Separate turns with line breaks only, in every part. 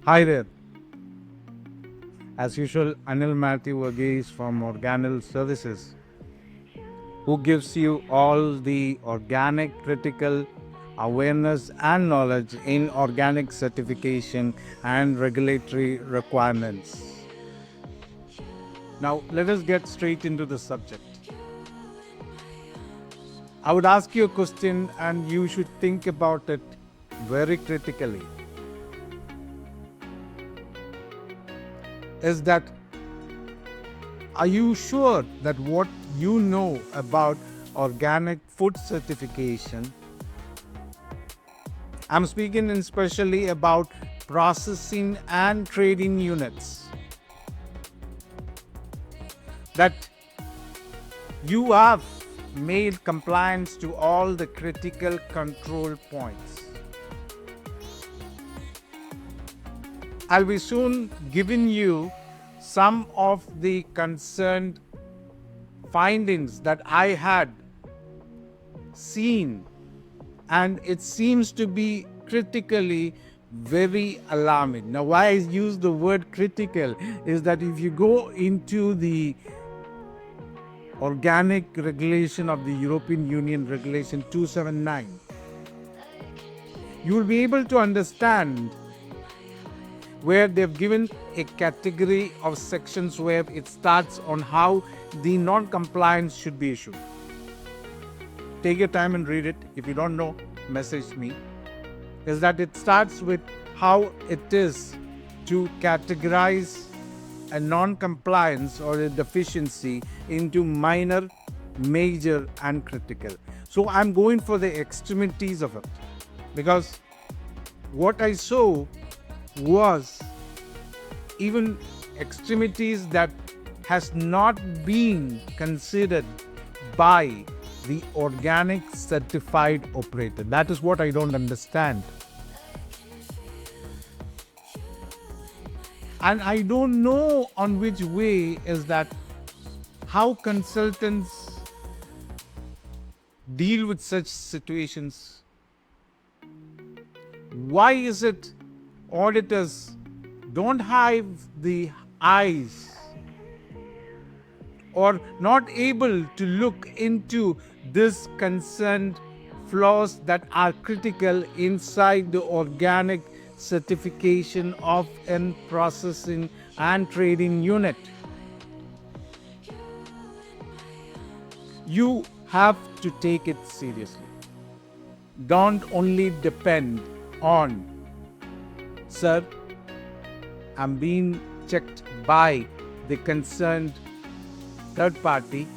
Hi there. As usual, Anil M V from Organil Services, who gives you all the organic critical awareness and knowledge in organic certification and regulatory requirements. Now, let us get straight into the subject. I would ask you a question and you should think about it very critically. Is that are you sure that what you know about organic food certification, I'm speaking especially about processing and trading units, that you have made compliance to all the critical control points? I'll be soon giving you some of the concerned findings that I had seen, and it seems to be critically very alarming. Now, why I use the word critical is that if you go into the organic regulation of the European Union, Regulation 279, you will be able to understand where they've given a category of sections where it starts on how the non-compliance should be issued. Take your time and read it. If you don't know, message me. Is that it starts with how it is to categorize a non-compliance or a deficiency into minor, major and critical. So I'm going for the extremities of it, because what I saw was even extremities that has not been considered by the organic certified operator. That is what I don't understand. And I don't know on which way is that how consultants deal with such situations. Why is it auditors don't have the eyes or not able to look into this concerned flaws that are critical inside the organic certification of an processing and trading unit? You have to take it seriously. Don't only depend on, sir, I'm being checked by the concerned third party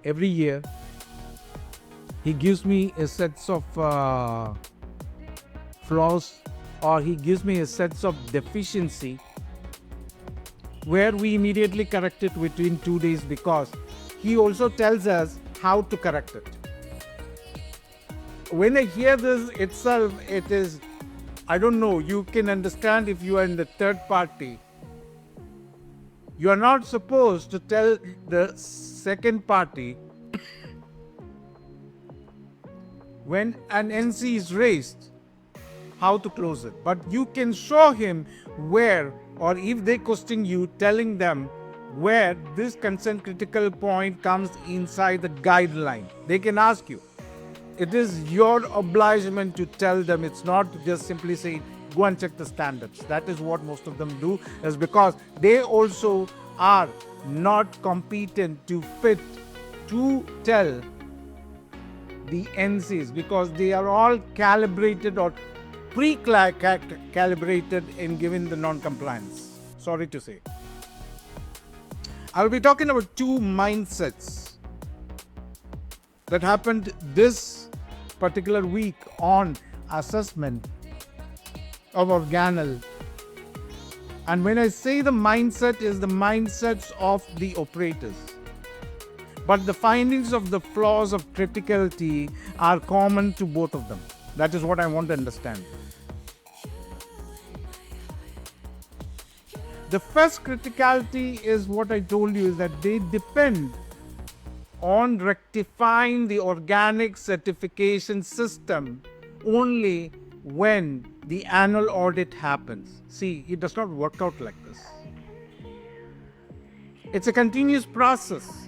every year. He gives me a set of flaws, or he gives me a set of deficiency where we immediately correct it within 2 days, because he also tells us how to correct it. When I hear this itself, it is, I don't know, you can understand if you are in the third party. You are not supposed to tell the second party when an NC is raised how to close it. But you can show him where, or if they question you, telling them where this consent critical point comes inside the guideline. They can ask you. It is your obligation to tell them. It's not just simply say, go and check the standards. That is what most of them do, is because they also are not competent to fit to tell the NCs, because they are all calibrated or pre-calibrated in giving the non-compliance. Sorry to say. I'll be talking about two mindsets that happened this particular week on assessment of Organil. And when I say the mindset, is the mindsets of the operators. But the findings of the flaws of criticality are common to both of them. That is what I want to understand. The first criticality is what I told you, is that they depend on rectifying the organic certification system only when the annual audit happens. See, it does not work out like this. It's a continuous process.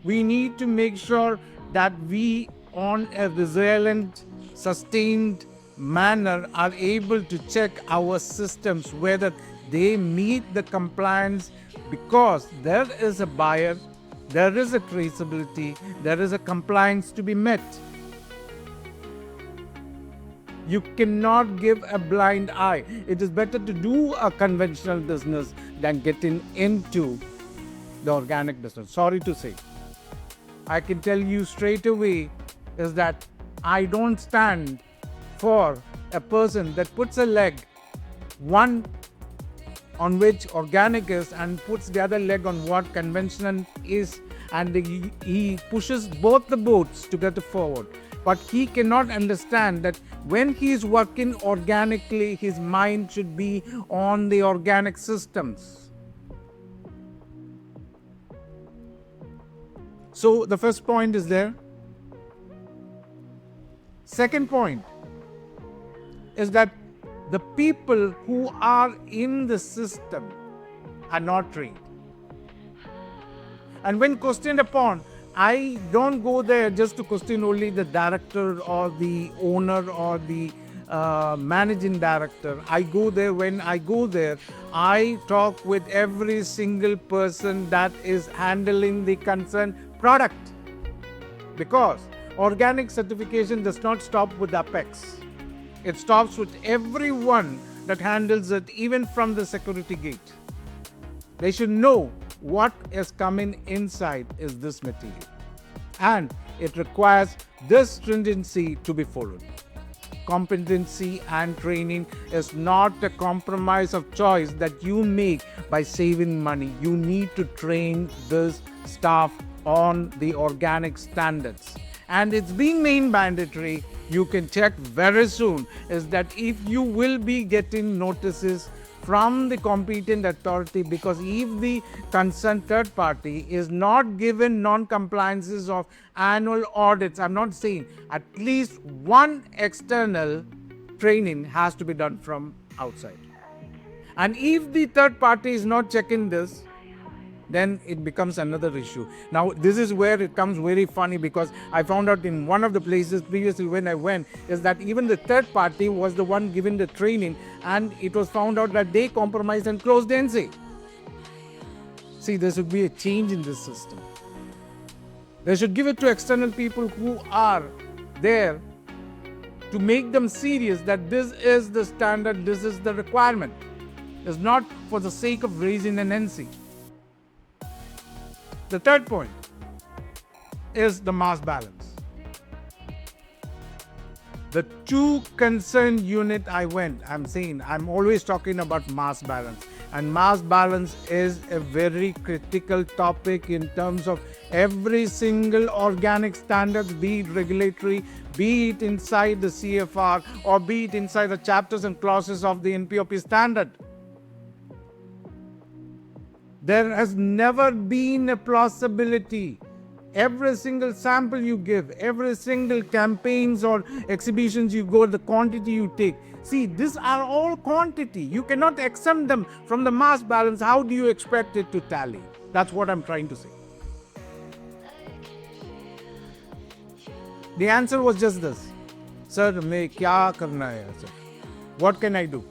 We need to make sure that we, on a resilient, sustained manner, are able to check our systems whether they meet the compliance, because there is a buyer, there is a traceability, there is a compliance to be met. You cannot give a blind eye. It is better to do a conventional business than getting into the organic business. Sorry to say. I can tell you straight away is that I don't stand for a person that puts a leg, one on which organic is, and puts the other leg on what conventional is, and he pushes both the boats to get forward. But he cannot understand that when he is working organically, his mind should be on the organic systems. So the first point is there. Second point is that the people who are in the system are not trained. And when questioned upon, I don't go there just to question only the director or the owner or the managing director. I go there, when I go there, I talk with every single person that is handling the concerned product. Because organic certification does not stop with Apex. It stops with everyone that handles it, even from the security gate. They should know what is coming inside is this material. And it requires this stringency to be followed. Competency and training is not a compromise of choice that you make by saving money. You need to train this staff on the organic standards. And it's being made mandatory. You can check very soon is that if you will be getting notices from the competent authority, because if the concerned third party is not given non-compliances of annual audits, I'm not saying, at least one external training has to be done from outside. And if the third party is not checking this, then it becomes another issue. Now, this is where it comes very funny, because I found out in one of the places previously when I went, is that even the third party was the one giving the training, and it was found out that they compromised and closed the NC. See, there should be a change in this system. They should give it to external people who are there to make them serious that this is the standard, this is the requirement. It's not for the sake of raising an NC. The third point is the mass balance. The two concerned unit I went, I'm always talking about mass balance. And mass balance is a very critical topic in terms of every single organic standards, be it regulatory, be it inside the CFR, or be it inside the chapters and clauses of the NPOP standard. There has never been a plausibility. Every single sample you give, every single campaigns or exhibitions you go, the quantity you take. See, these are all quantity. You cannot exempt them from the mass balance. How do you expect it to tally? That's what I'm trying to say. The answer was just this. Sir, मैं क्या करना है, sir? What can I do?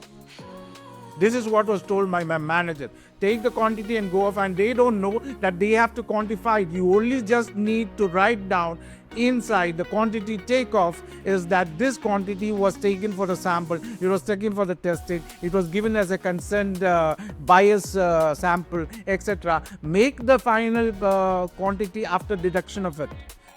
This is what was told by my manager. Take the quantity and go off, and they don't know that they have to quantify it. You only just need to write down inside the quantity takeoff is that this quantity was taken for the sample, it was taken for the testing, it was given as a concerned bias sample, etc. Make the final quantity after deduction of it.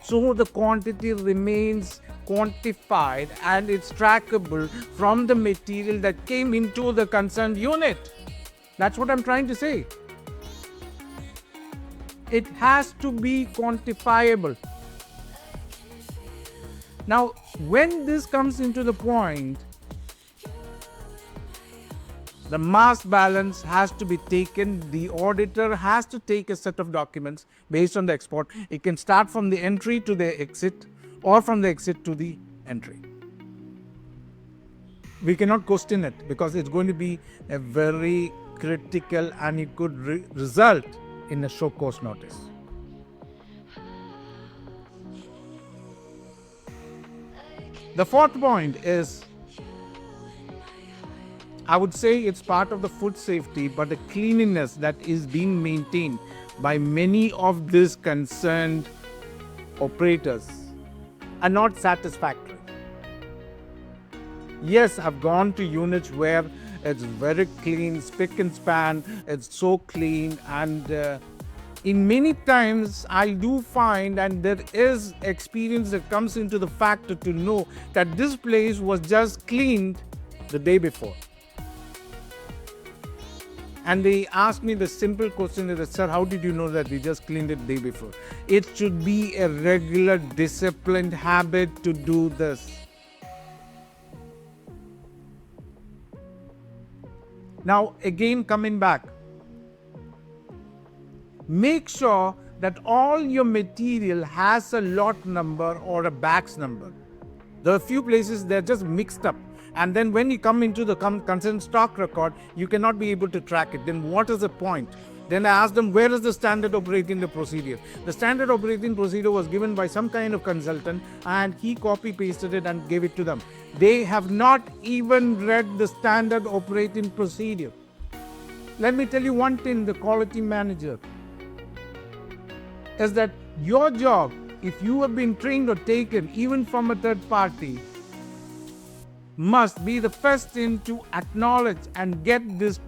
So the quantity remains quantified and it's trackable from the material that came into the concerned unit. That's what I'm trying to say. It has to be quantifiable. Now, when this comes into the point, the mass balance has to be taken. The auditor has to take a set of documents based on the export. It can start from the entry to the exit or from the exit to the entry. We cannot question it because it's going to be a very critical and it could result in a show cause notice. The fourth point is, I would say it's part of the food safety, but the cleanliness that is being maintained by many of these concerned operators are not satisfactory. Yes, I've gone to units where it's very clean, spick and span, it's so clean, and in many times I do find, and there is experience that comes into the factor to know that this place was just cleaned the day before. And they asked me the simple question that, sir, how did you know that we just cleaned it the day before? It should be a regular, disciplined habit to do this. Now, again, coming back, make sure that all your material has a lot number or a batch number. There are a few places they're just mixed up. And then when you come into the concerned stock record, you cannot be able to track it. Then what is the point? Then I asked them, where is the standard operating procedure? The standard operating procedure was given by some kind of consultant and he copy pasted it and gave it to them. They have not even read the standard operating procedure. Let me tell you one thing, the quality manager, is that your job, if you have been trained or taken even from a third party, must be the first thing to acknowledge and get this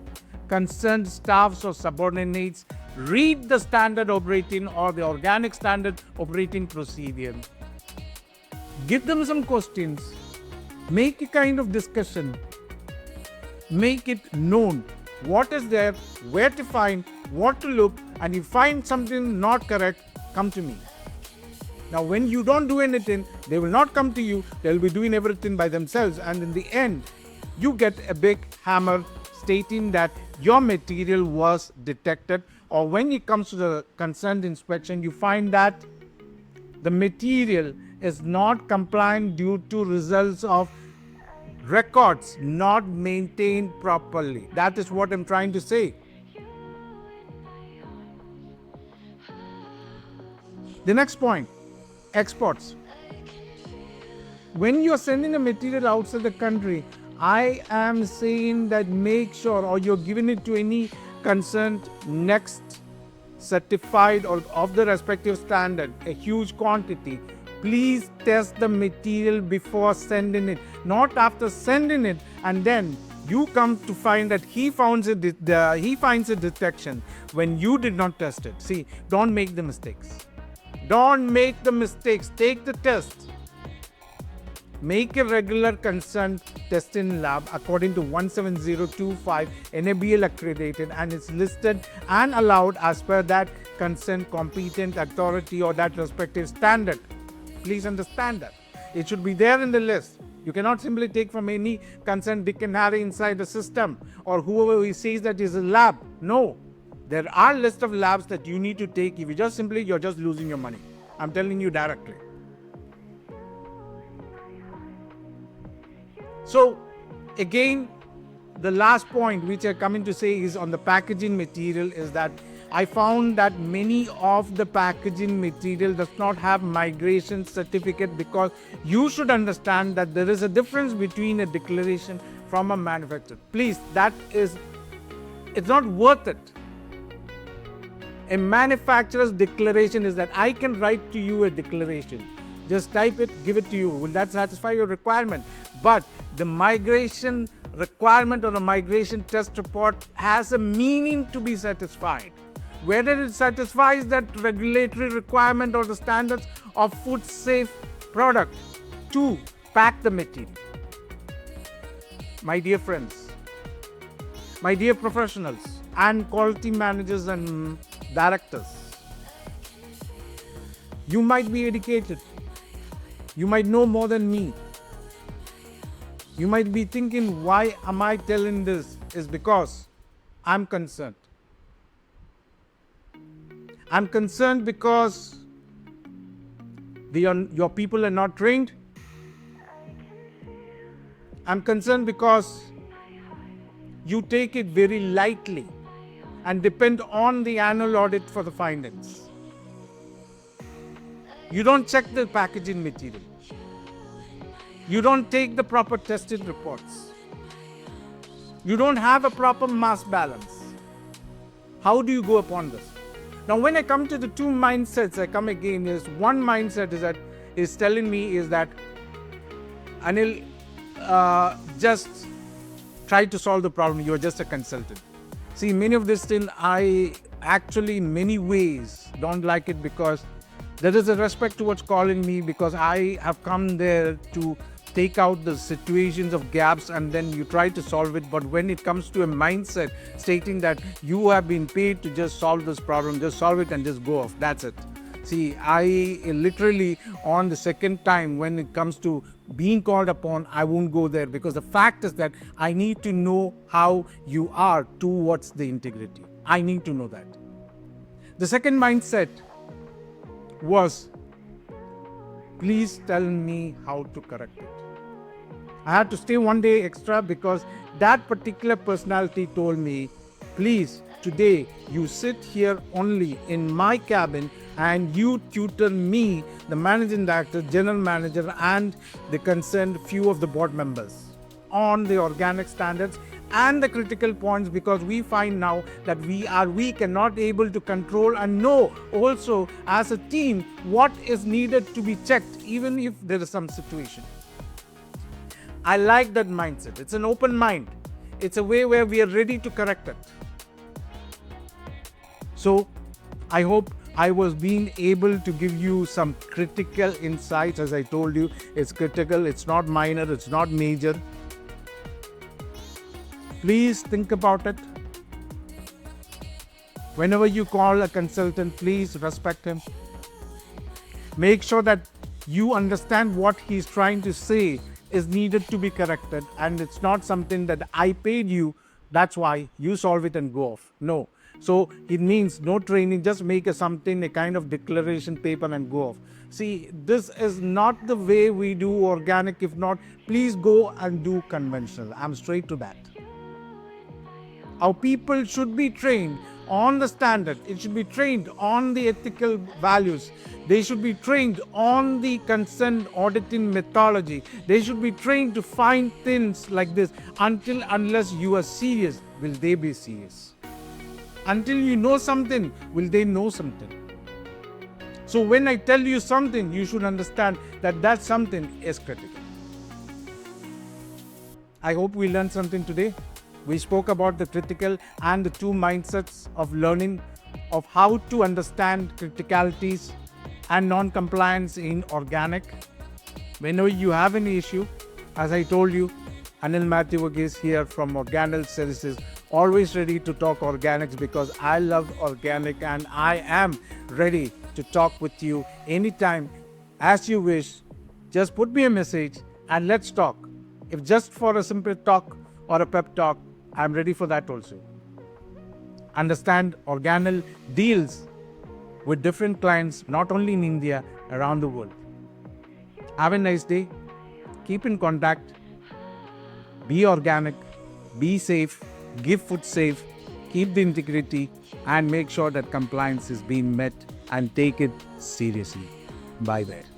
concerned staffs or subordinates read the standard operating or the organic standard operating procedure. Give them some questions, make a kind of discussion, make it known what is there, where to find, what to look, and if you find something not correct, come to me. Now, when you don't do anything, they will not come to you. They'll be doing everything by themselves. And in the end, you get a big hammer stating that your material was detected. Or when it comes to the concerned inspection, you find that the material is not compliant due to results of records not maintained properly. That is what I'm trying to say. The next point. Exports. When you're sending a material outside the country, I am saying that make sure, or you're giving it to any concerned next certified or of the respective standard, a huge quantity, please test the material before sending it, not after sending it and then you come to find that he finds a detection when you did not test it. See, don't make the mistakes. Don't make the mistakes. Take the test. Make a regular concerned testing lab according to 17025 NABL accredited and it's listed and allowed as per that concerned competent authority or that respective standard. Please understand that. It should be there in the list. You cannot simply take from any concerned Dick and Harry inside the system or whoever he says that is a lab. No. There are list of labs that you need to take. If you just simply, you're just losing your money. I'm telling you directly. So, again, the last point which I'm coming to say is on the packaging material is that I found that many of the packaging material does not have migration certificate because you should understand that there is a difference between a declaration from a manufacturer. Please, it's not worth it. A manufacturer's declaration is that I can write to you a declaration. Just type it, give it to you. Will that satisfy your requirement? But the migration requirement or a migration test report has a meaning to be satisfied. Whether it satisfies that regulatory requirement or the standards of food safe product to pack the material. My dear friends, my dear professionals and quality managers and directors, you might be educated, you might know more than me, you might be thinking, why am I telling this? Is because I'm concerned. I'm concerned because your people are not trained. I'm concerned because you take it very lightly and depend on the annual audit for the findings. You don't check the packaging material. You don't take the proper tested reports. You don't have a proper mass balance. How do you go upon this? Now, when I come to the two mindsets, I come again is one mindset is telling me is that Anil, just try to solve the problem. You are just a consultant. See, many of this thing I actually in many ways don't like it because there is a respect towards calling me because I have come there to take out the situations of gaps and then you try to solve it. But when it comes to a mindset stating that you have been paid to just solve this problem, just solve it and just go off, that's it. See, I literally on the second time when it comes to being called upon, I won't go there because the fact is that I need to know how you are towards the integrity. I need to know that. The second mindset was, please tell me how to correct it. I had to stay one day extra because that particular personality told me, please, today you sit here only in my cabin and you tutor me, the managing director, general manager and the concerned few of the board members on the organic standards and the critical points because we find now that we are weak and not able to control and know also as a team what is needed to be checked even if there is some situation. I like that mindset. It's an open mind. It's a way where we are ready to correct it. So I hope I was being able to give you some critical insights. As I told you, it's critical, it's not minor, it's not major. Please think about it. Whenever you call a consultant, please respect him. Make sure that you understand what he's trying to say is needed to be corrected and it's not something that I paid you, that's why you solve it and go off. No. So it means no training, just make a kind of declaration paper and go off. See, this is not the way we do organic. If not, please go and do conventional. I'm straight to that. Our people should be trained on the standard. It should be trained on the ethical values. They should be trained on the concerned auditing methodology. They should be trained to find things like this. Unless you are serious, will they be serious? Until you know something, will they know something? So when I tell you something, you should understand that that something is critical. I hope we learned something today. We spoke about the critical and the two mindsets of learning of how to understand criticalities and non-compliance in organic. Whenever you have any issue, as I told you, Anil M V is here from Organil Services, always ready to talk organics because I love organic and I am ready to talk with you anytime as you wish. Just put me a message and let's talk. If just for a simple talk or a pep talk, I'm ready for that also. Understand, Organil deals with different clients, not only in India, around the world. Have a nice day. Keep in contact. Be organic. Be safe. Give food safe. Keep the integrity and make sure that compliance is being met and take it seriously. Bye bye.